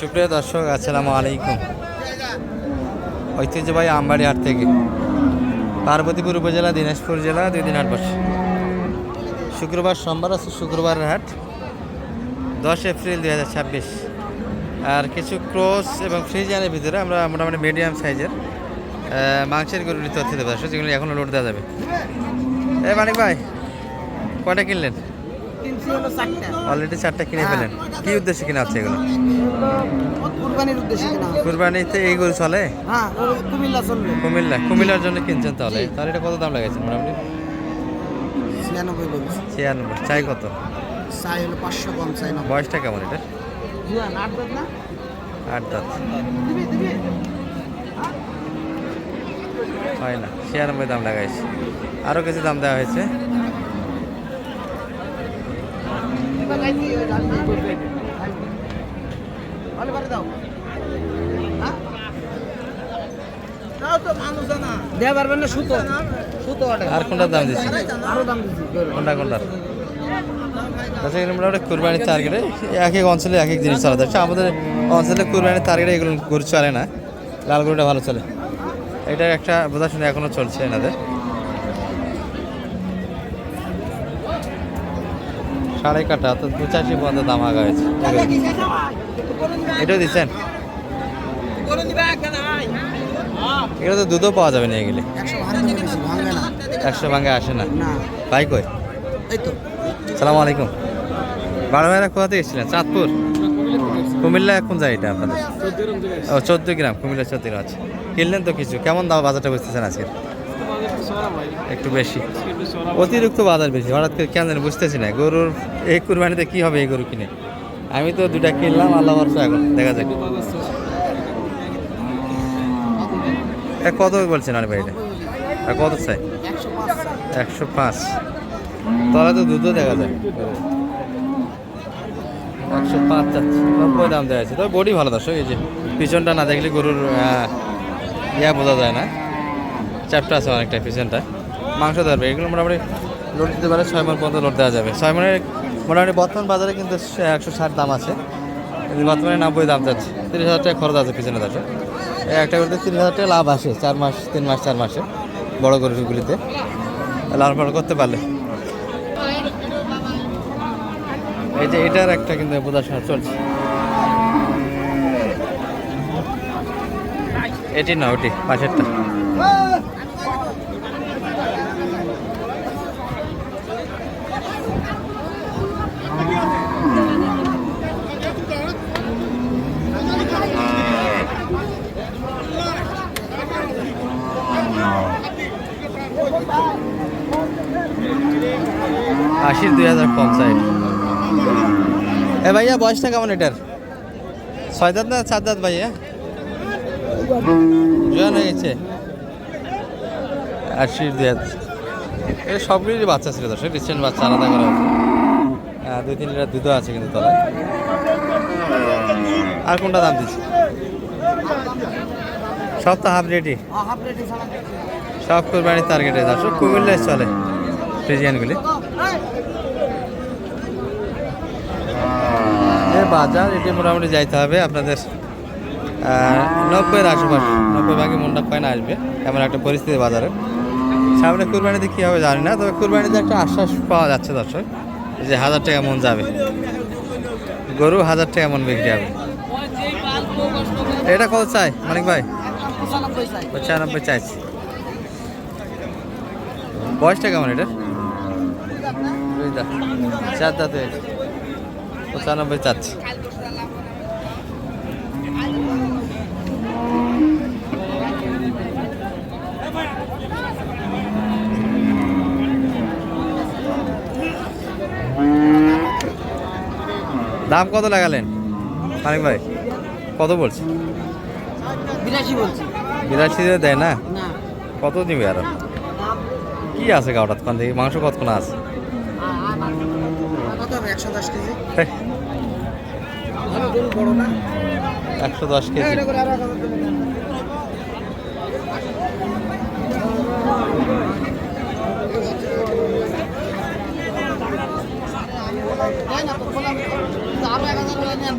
সুপ্রিয় দর্শক, আসসালামু আলাইকুম। ঐতিহ্যবাহী আমবাড়ি হাট থেকে পার্বতীপুর উপজেলা, দিনাজপুর জেলা, 2 দিন হাট বসে। শুক্রবার, সোমবার আছে শুক্রবারের হাট, 10 এপ্রিল 2026। আর কিছু ক্রস এবং ফ্রিজিয়ানের ভিতরে আমরা মোটামুটি মিডিয়াম সাইজের মাংসের গরুর তথ্য দেবো দর্শক, যেগুলো এখনও লোড দেওয়া যাবে। মানিক ভাই, কয়টা কিনলেন? অলরেডি 4টা কিনে ফেলেন। কি উদ্দেশ্যে কিনা হচ্ছে এগুলো? কুরবানিতে এই গরু চলে? কুমিল্লার জন্য কিনছেন তাহলে? তাহলে এটা কত দাম লাগাইছেন মোটামুটি? 96। চাই কত? বয়সটা কেমন এটা? 8 দাঁত। হয় না, 96 দাম লাগাইছে। আরও কিছু দাম দেওয়া হয়েছে। আর কোনটার দাম দিচ্ছি? কোনটা মোটামুটি কুরবানির টার্গেটে এক এক অঞ্চলে এক এক জিনিস চলে যাচ্ছে। আমাদের অঞ্চলে কুরবানির টার্গেটে এগুলো গরু চলে না, লাল গরুটা ভালো চলে। এটা একটা বোঝাশোনা এখনো চলছে এনাদের। সাড়ে কাটা তো 85 পর্যন্ত দাম আগা হয়েছে। এটাও দিচ্ছেন? এগুলো তো দুধও পাওয়া যাবে নিয়ে গেলে। 100 ভাঙে আসে না ভাই। কই? সালাম আলাইকুম। বড় ভাইরা কোথা থেকে এসেছিলেন? চাঁদপুর, কুমিল্লা। কোন যায় এটা আপনাদের? 14 গ্রাম, কুমিল্লা 14 গ্রাম আছে। কিনলেন তো কিছু? কেমন দাম বাজারটা বুঝতেছেন আজকে? একটু বেশি, অতিরিক্ত বাজার বেশি। হঠাৎ করে কেন জানি বুঝতেছি না। গরুর এই কুরবানিতে কি হবে এই গরু কিনে? আমি তো 2টা কিনলাম, আল্লাহ ভরসা, এখন দেখা যাক। কত বলছেন আর ভাই এটা? আর কত চাই? 105। তাহলে তো দুধও দেখা যায়। 105 চাচ্ছি, 90 দাম দেওয়া আছে। তবে বডি ভালো দর্শক। এই যে পিছনটা না দেখলে গরুর বোঝা যায় না। চ্যাপটা আছে অনেকটা পিছনটা। মাংস ধরবে এগুলো মোটামুটি লোড দিতে পারে। 6 মণ পর্যন্ত লোড দেওয়া যাবে। 6 মণের মোটামুটি বর্তমান বাজারে কিন্তু 160 দাম আছে, কিন্তু বর্তমানে 90 দাম যাচ্ছে। 30,000 টাকা খরচ আছে পিছনে দর্শক। একটা করতে 30,000 টাকা লাভ আসে 4 মাস, 3 মাস, 4 মাসে বড় গরুগুলিতে লাল পাল করতে পারলে। এই যে এটার একটা কিন্তু বোঝাশোনা চলছে। এটি না, ওটি পাশেরটা। আশির 2000 কম সাইড। ভাইয়া বয়সটা কেমন এটার? 6 দাঁত না 4 দাঁত ভাইয়া? জোয়ান হয়ে গেছে। 80 2000। এটা সবগুলিরই বাচ্চা ছিল দর্শক, রিসেন্ট বাচ্চা আলাদা করা হয়েছে। 2-3 লিটার দুধও আছে কিন্তু তলায়। আর কোনটা দাম দিচ্ছে? সব তো হাফ রেডি, সব কুরবানির টার্গেটে দর্শক। কুমিল্লায় চলে ফ্রিজিয়ানগুলি। বাজার এটি মোটামুটি যাইতে হবে আপনাদের 90-এর আশেপাশে। 90 ভাগে মনটা কয়না আসবে, এমন একটা পরিস্থিতি বাজারে। সামনে কুরবানিতে কী হবে জানি না, তবে কুরবানিতে একটা আশ্বাস পাওয়া যাচ্ছে দর্শক যে 1000 টাকা মন যাবে গরু, 1000 টাকা মন বিক্রি হবে। এটা কত চাই মানিক ভাই? 95 চাইছি। বয়সটা কেমন এটা? 4 দাঁতে। 95 চাচ্ছি। দাম কত লাগালেন মানিক ভাই? কত বলছি? 82 বলছি। 82 দেয় না? কত দিবে আরো? কি আছে গাওটাত কোন দেখি? মাংস কতক্ষণ আছে? 110 কেজি। 110 কেজি। আরো 1000 হলে নেন।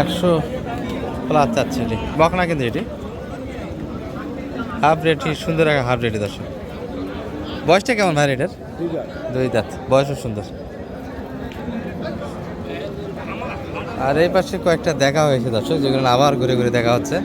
100+ চাচ্ছে এটি, বকনা কিন্তু এটি হাফ রেডি, সুন্দর একটা হাফ রেডি দর্শক। বয়সটা কেমন ভাই এটার? 2 দাঁত, বয়সও সুন্দর। আর এই পাশে কয়েকটা দেখা হয়েছে দর্শক, যেগুলো আবার ঘুরে ঘুরে দেখা হচ্ছে।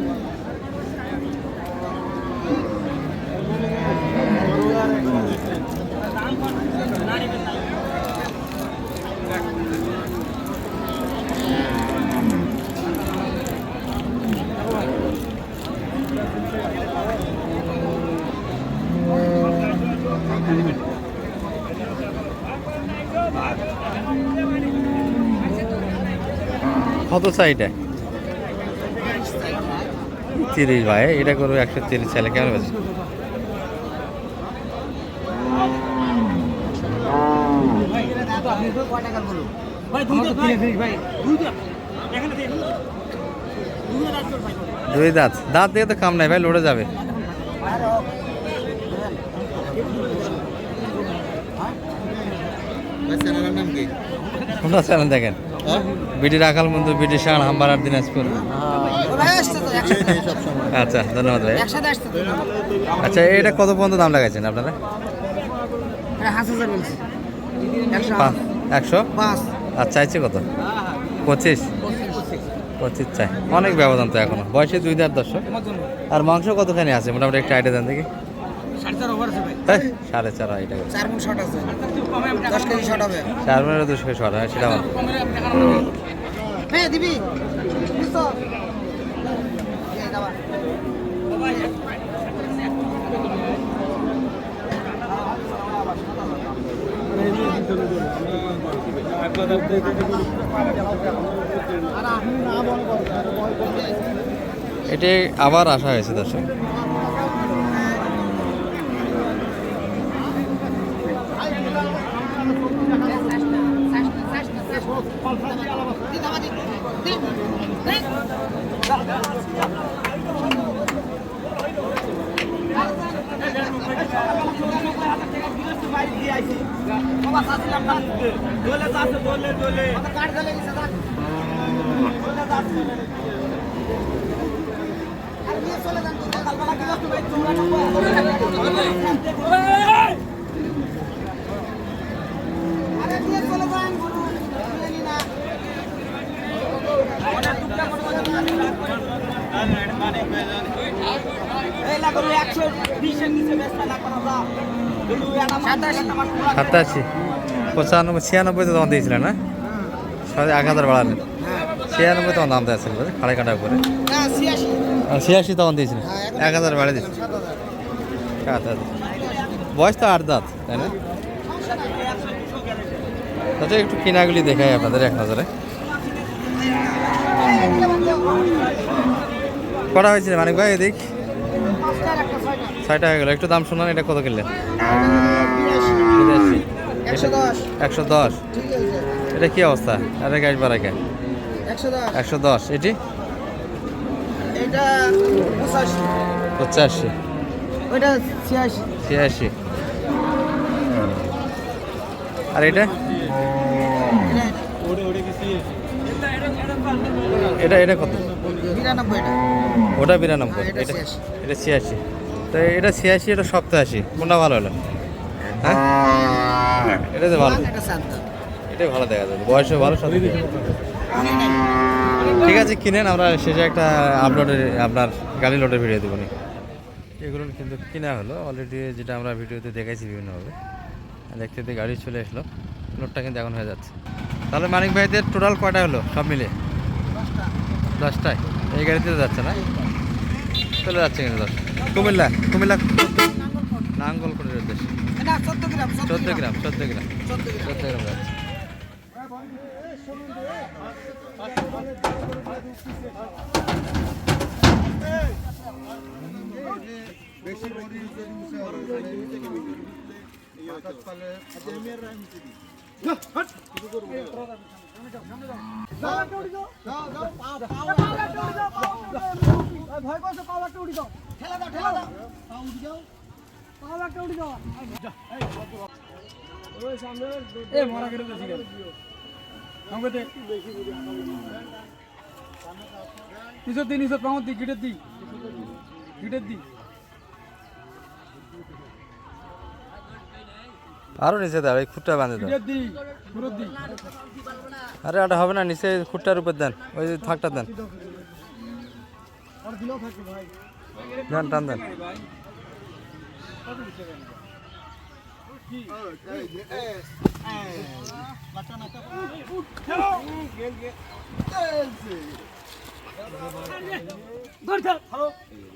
কত চাইটা? 30 ভাই, এটা করবো 130 চাইলে কেমন বেশি? দুই দাঁত, দাঁত দিয়ে তো কাম নাই ভাই, লড়ে যাবে। কোনটা চ্যানেল দেখেন? বিডি রাখাল বন্ধু, বিডি শান, হামবাড়ার দিনাজপুর। আচ্ছা, ধন্যবাদ ভাই। আচ্ছা, এটা কত পর্যন্ত দাম লাগাইছেন আপনারা? 100? আর চাইছে কত? 25 চাই। অনেক ব্যবধান তো এখনো, বয়সে 2 দাঁত দর্শক। আর মাংস কতখানি আছে মোটামুটি একটা আইডিয়া দেন দেখি। 4.5 আইডিয়া, 4 মণ শর্ট আছে, 10 কেজি শর্ট হবে। 4 মণের 200 শর্ট হয়, সেটা আমার। হ্যাঁ দিবি। এটি আবার আসা হয়েছে দর্শক। সাতাশি, 95, 96 তো তখন দিয়েছিলেন না? 1000 বাড়ালেন, 96 তখন দাম দিয়েছিল খাড়াই কাটার উপরে। 86 তখন দিয়েছিলেন, 1000 বাড়িয়ে দিয়েছিল। বয়স তো 8 দাঁত, তাই না? তাতে একটু কিনাগুলি দেখাই আপনাদের এক নজরে। কটা হয়েছিল মানিক ভাই? এদিক 6টা হয়ে গেল। একটু দাম শোনান, এটা কত কিনলেন? 110। এটা কি অবস্থা? আরে গাছ বাড়াই কেন? 110। এটি 85, 86। আর এটা এটা কত? 92। ওটা 92, এটা 86। তো এটা 86, এটা 87, কোনটা ভালো হলো? হ্যাঁ, এটা তো ভালো, এটাই ভালো দেখা যাবে, বয়সও ভালো, সাথে। ঠিক আছে, কিনেন, আমরা শেষে একটা আপলোডের আপনার গাড়ি লোডের ভিডিও দেবো। এগুলো কিন্তু কিনা হলো অলরেডি, যেটা আমরা ভিডিওতে দেখাইছি বিভিন্নভাবে। দেখতে দেখতে গাড়ি চলে আসলো, লোডটা কিন্তু এখন হয়ে যাচ্ছে। তাহলে মানিক ভাইদের টোটাল কয়টা হলো সব মিলে? 10টায়। এই গাড়িতে যাচ্ছে না, চলে যাচ্ছে কিন্তু 10। কুমিল্লা নাঙ্গলকোটের উদ্দেশ্যে 14 গ্রাম যাচ্ছে। নিচত পাউন দি গিটের দি আরো নিচে দাও, এই খুঁটটা বাঁধে দাও। গিটের দি পুরো দি আরে ওটা হবে না, নিচে খুঁটটার উপর দেন, ওই যে থাকটা দেন, আর দিলেও থাকে ভাই দেন টান দেন।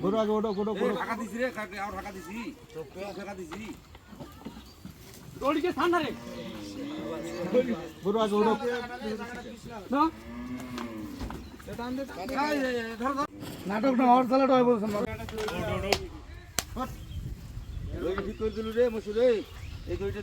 গরু আগে ওটো ঢাকা দিছি রে, কাকে আর ঢাকা দিছি, ঢাকা দিছি। ওদিকে ঠান্ডা রে গরু আগে ওটো না নাটক না হওয়ার চালাটা হয় বলছেন ঠিক করে দিলু রে মসুর রে, এই দুইটা